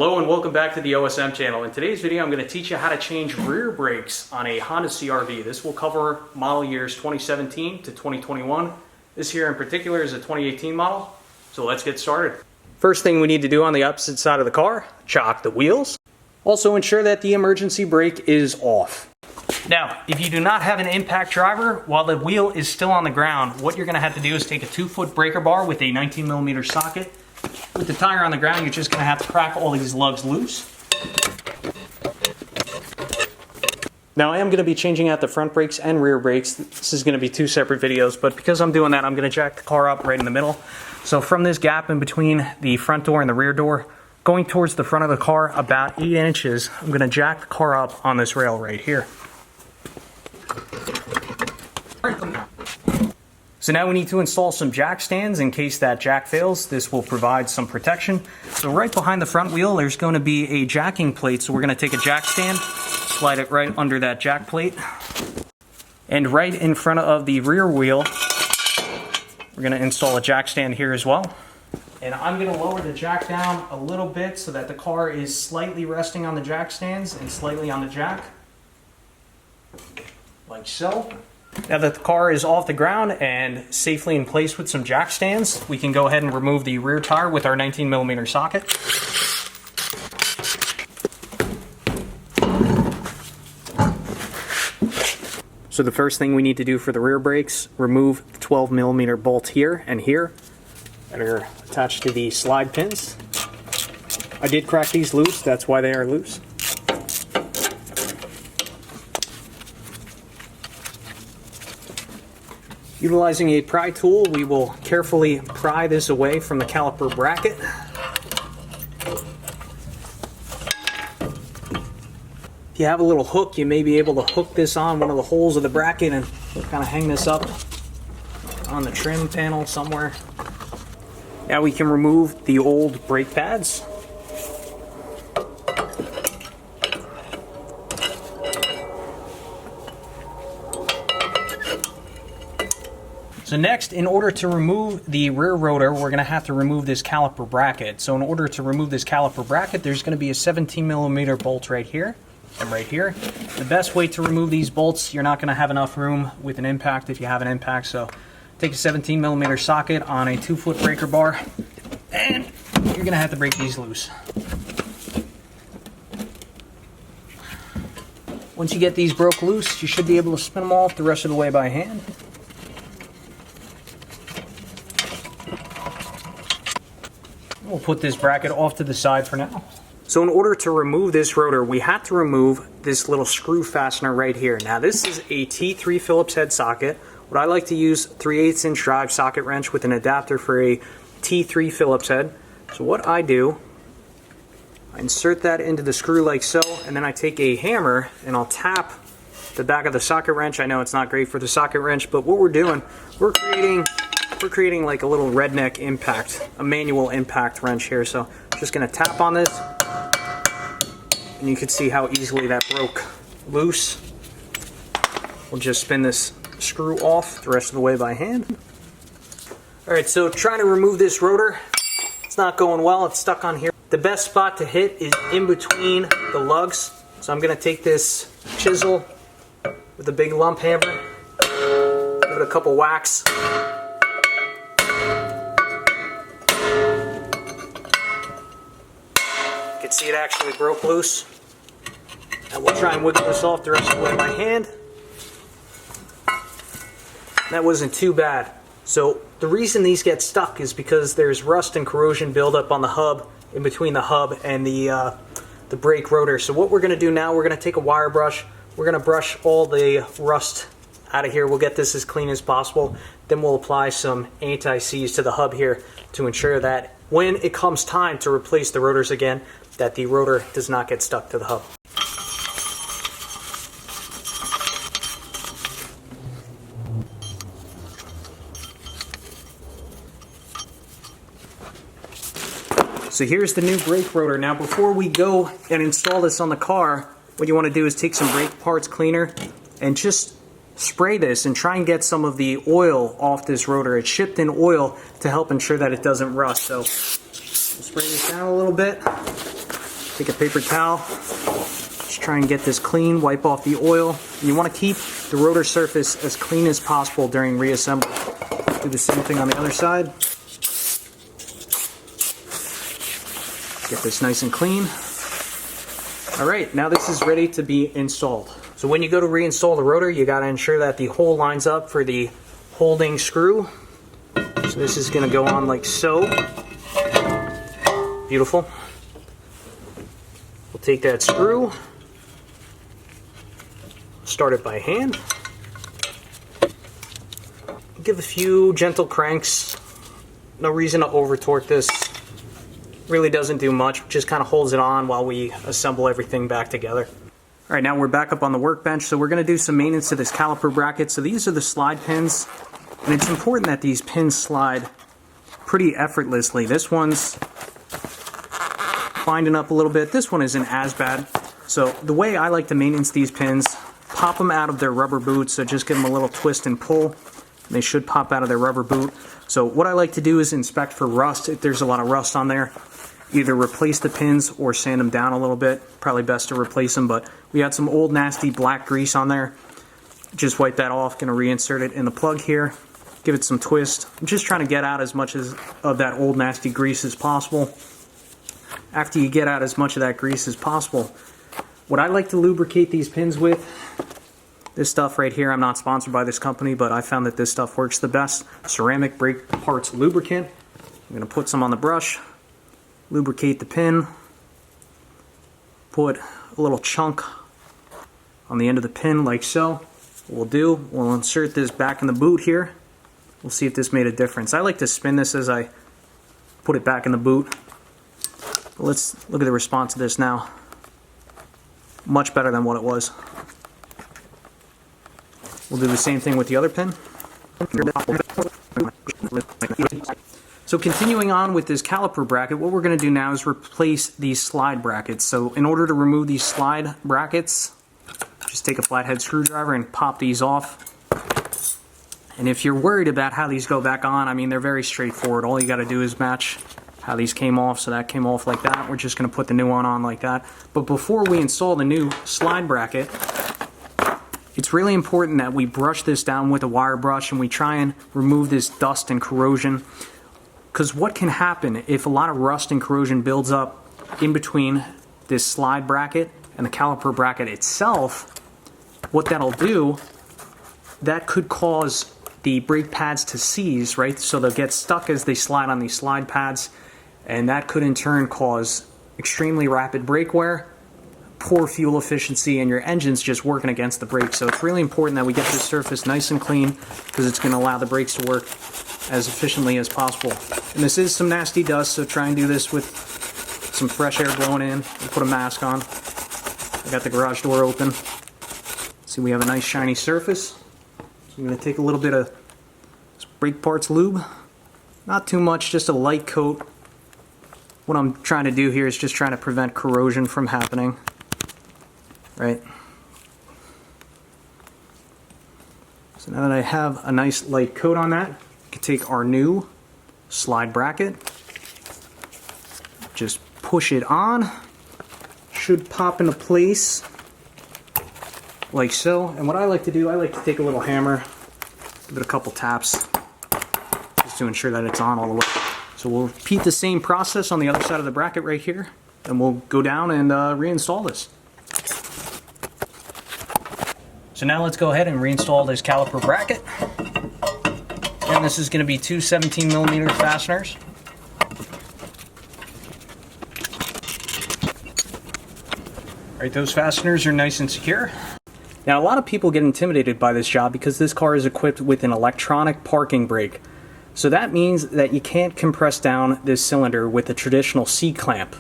Hello and welcome back to the OSM channel. In today's video I'm going to teach you how to change rear brakes on a Honda CRV. This will cover model years 2017 to 2021. This here in particular is a 2018 model. So let's get started. First thing we need to do on the opposite side of the car, chock the wheels. Also ensure that the emergency brake is off. Now, if you do not have an impact driver while the wheel is still on the ground, what you're going to have to do is take a 2-foot breaker bar with a 19mm socket. With the tire on the ground, you're just going to have to crack all these lugs loose. Now I am going to be changing out the front brakes and rear brakes. This is going to be two separate videos, but because I'm doing that, I'm going to jack the car up right in the middle. So from this gap in between the front door and the rear door, going towards the front of the car about 8 inches, I'm going to jack the car up on this rail right here. So now we need to install some jack stands in case that jack fails. This will provide some protection. So right behind the front wheel, there's going to be a jacking plate. So we're going to take a jack stand, slide it right under that jack plate. And right in front of the rear wheel, we're going to install a jack stand here as well. And I'm going to lower the jack down a little bit so that the car is slightly resting on the jack stands and slightly on the jack. Like so. Now that the car is off the ground and safely in place with some jack stands, we can go ahead and remove the rear tire with our 19mm socket. So the first thing we need to do for the rear brakes, remove the 12mm bolt here and here that are attached to the slide pins. I did crack these loose, that's why they are loose. Utilizing a pry tool, we will carefully pry this away from the caliper bracket. If you have a little hook, you may be able to hook this on one of the holes of the bracket and kind of hang this up on the trim panel somewhere. Now we can remove the old brake pads. So next, in order to remove the rear rotor, we're going to have to remove this caliper bracket. So in order to remove this caliper bracket, there's going to be a 17mm bolt right here and right here. The best way to remove these bolts, you're not going to have enough room with an impact if you have an impact. So take a 17mm socket on a 2-foot breaker bar, and you're going to have to break these loose. Once you get these broke loose, you should be able to spin them off the rest of the way by hand. We'll put this bracket off to the side for now. So in order to remove this rotor, we have to remove this little screw fastener right here. Now this is a T3 Phillips head socket. What I like to use, 3/8 inch drive socket wrench with an adapter for a T3 Phillips head. So what I do, I insert that into the screw like so, and then I take a hammer and I'll tap the back of the socket wrench. I know it's not great for the socket wrench, but what we're doing, we're creating like a little redneck impact, a manual impact wrench here. So I'm just going to tap on this, and you can see how easily that broke loose. We'll just spin this screw off the rest of the way by hand. Alright, so trying to remove this rotor, it's not going well, it's stuck on here. The best spot to hit is in between the lugs. So I'm going to take this chisel with a big lump hammer, give it a couple whacks. See, it actually broke loose. And we'll try and wiggle this off the rest of the way by hand. That wasn't too bad. So the reason these get stuck is because there's rust and corrosion buildup on the hub, in between the hub and the brake rotor. So what we're going to do now, we're going to take a wire brush. We're going to brush all the rust out of here. We'll get this as clean as possible. Then we'll apply some anti-seize to the hub here to ensure that when it comes time to replace the rotors again, that the rotor does not get stuck to the hub. So here's the new brake rotor. Now before we go and install this on the car, what you want to do is take some brake parts cleaner and just spray this and try and get some of the oil off this rotor. It's shipped in oil to help ensure that it doesn't rust. So we'll spray this down a little bit. Take a paper towel, just try and get this clean, wipe off the oil. You want to keep the rotor surface as clean as possible during reassembly. Do the same thing on the other side. Get this nice and clean. Alright, now this is ready to be installed. So when you go to reinstall the rotor, you got to ensure that the hole lines up for the holding screw. So this is going to go on like so. Beautiful. We'll take that screw, start it by hand, give a few gentle cranks. No reason to over torque this. Really doesn't do much, just kind of holds it on while we assemble everything back together. Alright, now we're back up on the workbench, so we're going to do some maintenance to this caliper bracket. So these are the slide pins, and it's important that these pins slide pretty effortlessly. This one's binding up a little bit. This one isn't as bad. So the way I like to maintenance these pins, pop them out of their rubber boot, so just give them a little twist and pull. They should pop out of their rubber boot. So what I like to do is inspect for rust. If there's a lot of rust on there, either replace the pins or sand them down a little bit. Probably best to replace them, but we had some old nasty black grease on there. Just wipe that off. Going to reinsert it in the plug here. Give it some twist. I'm just trying to get out as much of that old nasty grease as possible. After you get out as much of that grease as possible, what I like to lubricate these pins with, this stuff right here, I'm not sponsored by this company, but I found that this stuff works the best. Ceramic brake parts lubricant. I'm going to put some on the brush, lubricate the pin, put a little chunk on the end of the pin like so. What we'll insert this back in the boot here. We'll see if this made a difference. I like to spin this as I put it back in the boot. But let's look at the response of this now. Much better than what it was. We'll do the same thing with the other pin. So continuing on with this caliper bracket, what we're going to do now is replace these slide brackets. So in order to remove these slide brackets, just take a flathead screwdriver and pop these off. And if you're worried about how these go back on, I mean, they're very straightforward. All you got to do is match how these came off. So that came off like that. We're just going to put the new one on like that. But before we install the new slide bracket, it's really important that we brush this down with a wire brush and we try and remove this dust and corrosion. Because what can happen if a lot of rust and corrosion builds up in between this slide bracket and the caliper bracket itself, what that'll do, that could cause the brake pads to seize, right? So they'll get stuck as they slide on these slide pads, and that could in turn cause extremely rapid brake wear, poor fuel efficiency, and your engine's just working against the brakes. So it's really important that we get this surface nice and clean, because it's going to allow the brakes to work as efficiently as possible. And this is some nasty dust, so try and do this with some fresh air blowing in, and put a mask on. I got the garage door open. See, we have a nice shiny surface. So I'm going to take a little bit of brake parts lube. Not too much, just a light coat. What I'm trying to do here is just trying to prevent corrosion from happening. Right? So now that I have a nice light coat on that, we can take our new slide bracket, just push it on. Should pop into place like so. And what I like to do, I like to take a little hammer, give it a couple taps, just to ensure that it's on all the way. So we'll repeat the same process on the other side of the bracket right here, and we'll go down and reinstall this. So now let's go ahead and reinstall this caliper bracket. And this is going to be two 17mm fasteners. Alright, those fasteners are nice and secure. Now a lot of people get intimidated by this job because this car is equipped with an electronic parking brake. So that means that you can't compress down this cylinder with a traditional C-clamp.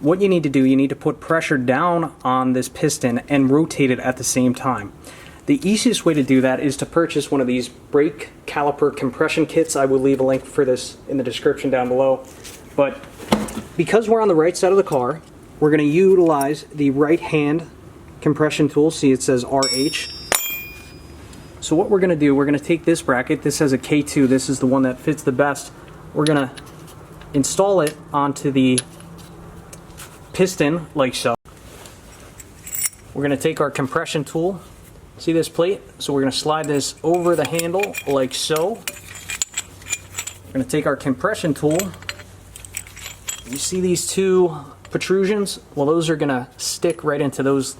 What you need to do, you need to put pressure down on this piston and rotate it at the same time. The easiest way to do that is to purchase one of these brake caliper compression kits. I will leave a link for this in the description down below. But because we're on the right side of the car, we're going to utilize the right hand compression tool. See, it says RH. So what we're going to do, we're going to take this bracket. This has a K2. This is the one that fits the best. We're going to install it onto the piston like so. We're going to take our compression tool. See this plate? So we're going to slide this over the handle like so. We're going to take our compression tool. You see these two protrusions? Well, those are going to stick right into those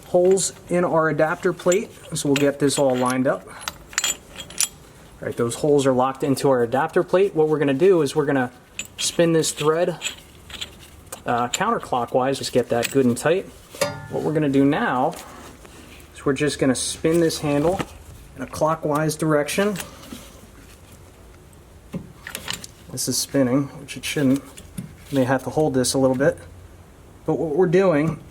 holes in our adapter plate. So we'll get this all lined up. All right, those holes are locked into our adapter plate. What we're going to do is we're going to spin this thread counterclockwise. Just get that good and tight. What we're going to do now is we're just going to spin this handle in a clockwise direction. This is spinning, which it shouldn't. You may have to hold this a little bit. But what we're doing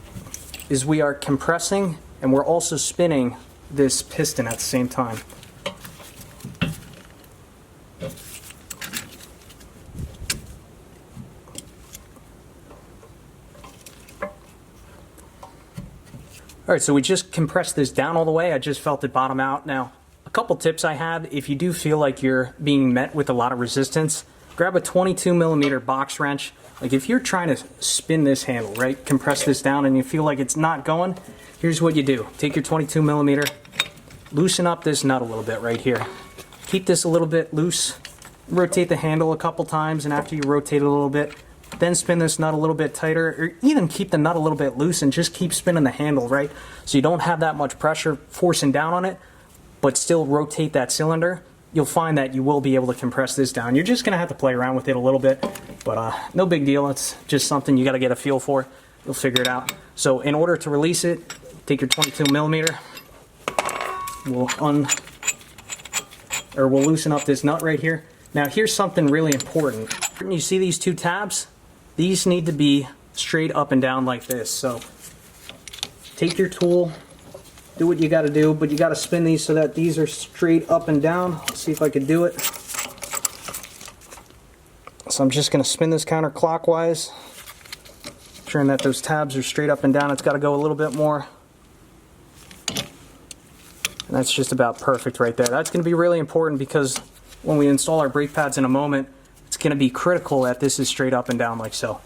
is we are compressing and we're also spinning this piston at the same time. Alright, so we just compressed this down all the way. I just felt it bottom out. Now, a couple tips I have. If you do feel like you're being met with a lot of resistance, grab a 22mm box wrench. Like if you're trying to spin this handle, right, compress this down and you feel like it's not going, here's what you do. Take your 22mm, loosen up this nut a little bit right here. Keep this a little bit loose, rotate the handle a couple times, and after you rotate it a little bit, then spin this nut a little bit tighter, or even keep the nut a little bit loose and just keep spinning the handle, right? So you don't have that much pressure forcing down on it, but still rotate that cylinder. You'll find that you will be able to compress this down. You're just going to have to play around with it a little bit, but no big deal. It's just something you got to get a feel for. You'll figure it out. So in order to release it, take your 22mm. We'll loosen up this nut right here. Now here's something really important. You see these two tabs? These need to be straight up and down like this. So take your tool, do what you got to do, but you got to spin these so that these are straight up and down. Let's see if I can do it. So I'm just going to spin this counterclockwise, ensuring that those tabs are straight up and down. It's got to go a little bit more. And that's just about perfect right there. That's going to be really important because when we install our brake pads in a moment, it's going to be critical that this is straight up and down like so.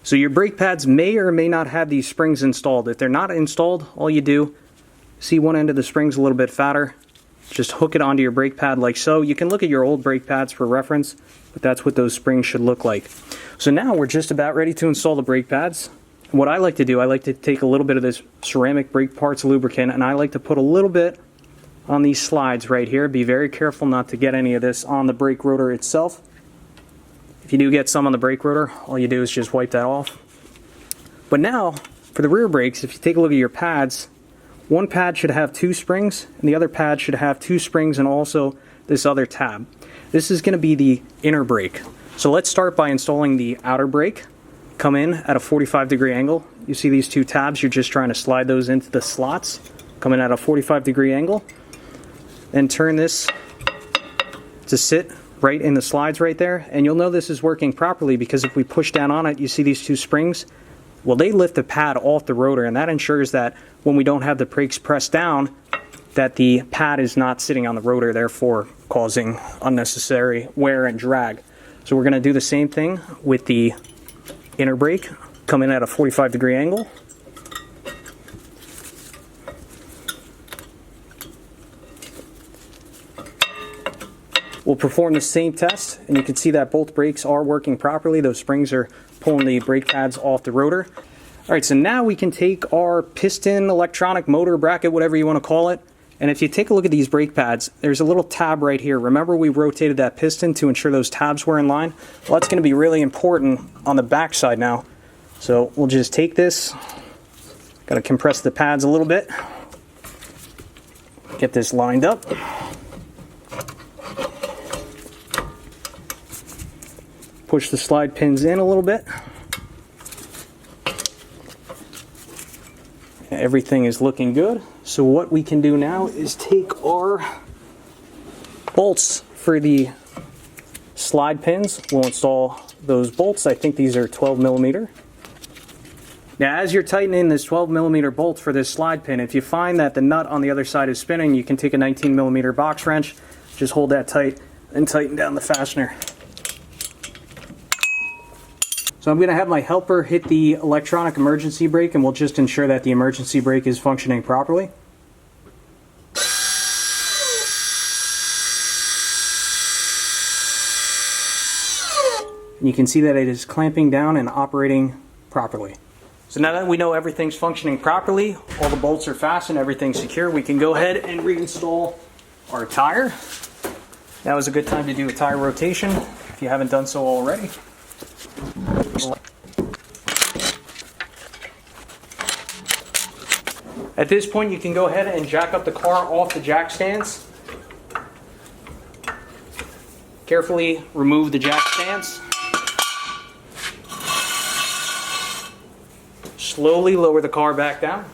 So your brake pads may or may not have these springs installed. If they're not installed, all you do, see one end of the spring's a little bit fatter, just hook it onto your brake pad like so. You can look at your old brake pads for reference, but that's what those springs should look like. So now we're just about ready to install the brake pads. What I like to do, I like to take a little bit of this ceramic brake parts lubricant and I like to put a little bit on these slides right here. Be very careful not to get any of this on the brake rotor itself. If you do get some on the brake rotor, all you do is just wipe that off. But now, for the rear brakes, if you take a look at your pads, one pad should have 2 springs, and the other pad should have 2 springs and also this other tab. This is going to be the inner brake. So let's start by installing the outer brake. Come in at a 45-degree angle. You see these 2 tabs, you're just trying to slide those into the slots. Come in at a 45-degree angle. Then turn this to sit right in the slides right there, and you'll know this is working properly because if we push down on it, you see these 2 springs? Well, they lift the pad off the rotor, and that ensures that when we don't have the brakes pressed down, that the pad is not sitting on the rotor, therefore causing unnecessary wear and drag. So we're going to do the same thing with the inner brake. Come in at a 45-degree angle. We'll perform the same test, and you can see that both brakes are working properly. Those springs are pulling the brake pads off the rotor. All right, so now we can take our piston, electronic motor bracket, whatever you want to call it, and if you take a look at these brake pads, there's a little tab right here. Remember we rotated that piston to ensure those tabs were in line? Well, that's going to be really important on the back side now. So we'll just take this, got to compress the pads a little bit, get this lined up. Push the slide pins in a little bit. Everything is looking good. So what we can do now is take our bolts for the slide pins. We'll install those bolts. I think these are 12mm. Now as you're tightening this 12mm bolt for this slide pin, if you find that the nut on the other side is spinning, you can take a 19mm box wrench, just hold that tight and tighten down the fastener. So I'm going to have my helper hit the electronic emergency brake, and we'll just ensure that the emergency brake is functioning properly. And you can see that it is clamping down and operating properly. So now that we know everything's functioning properly, all the bolts are fastened, everything's secure, we can go ahead and reinstall our tire. Now is a good time to do a tire rotation if you haven't done so already. At this point, you can go ahead and jack up the car off the jack stands. Carefully remove the jack stands. Slowly lower the car back down.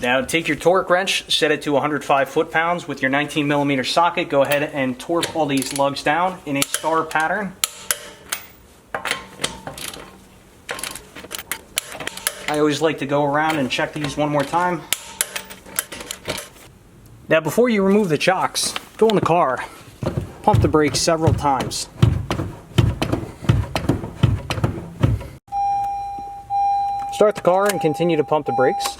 Now take your torque wrench, set it to 105 foot-pounds with your 19mm socket. Go ahead and torque all these lugs down in a star pattern. I always like to go around and check these one more time. Now before you remove the chocks, go in the car, pump the brakes several times. Start the car and continue to pump the brakes.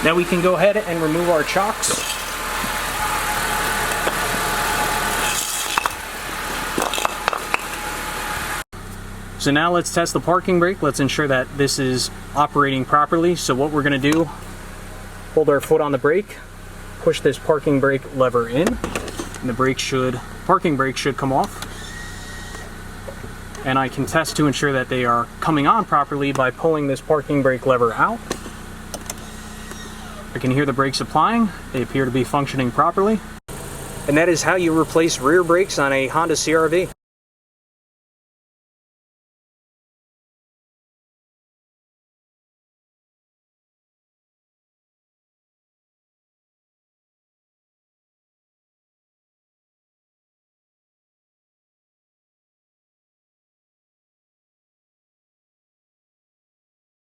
Now we can go ahead and remove our chocks. So now let's test the parking brake. Let's ensure that this is operating properly. So what we're going to do, hold our foot on the brake, push this parking brake lever in, and the parking brake should come off. And I can test to ensure that they are coming on properly by pulling this parking brake lever out. I can hear the brakes applying. They appear to be functioning properly. And that is how you replace rear brakes on a Honda CRV.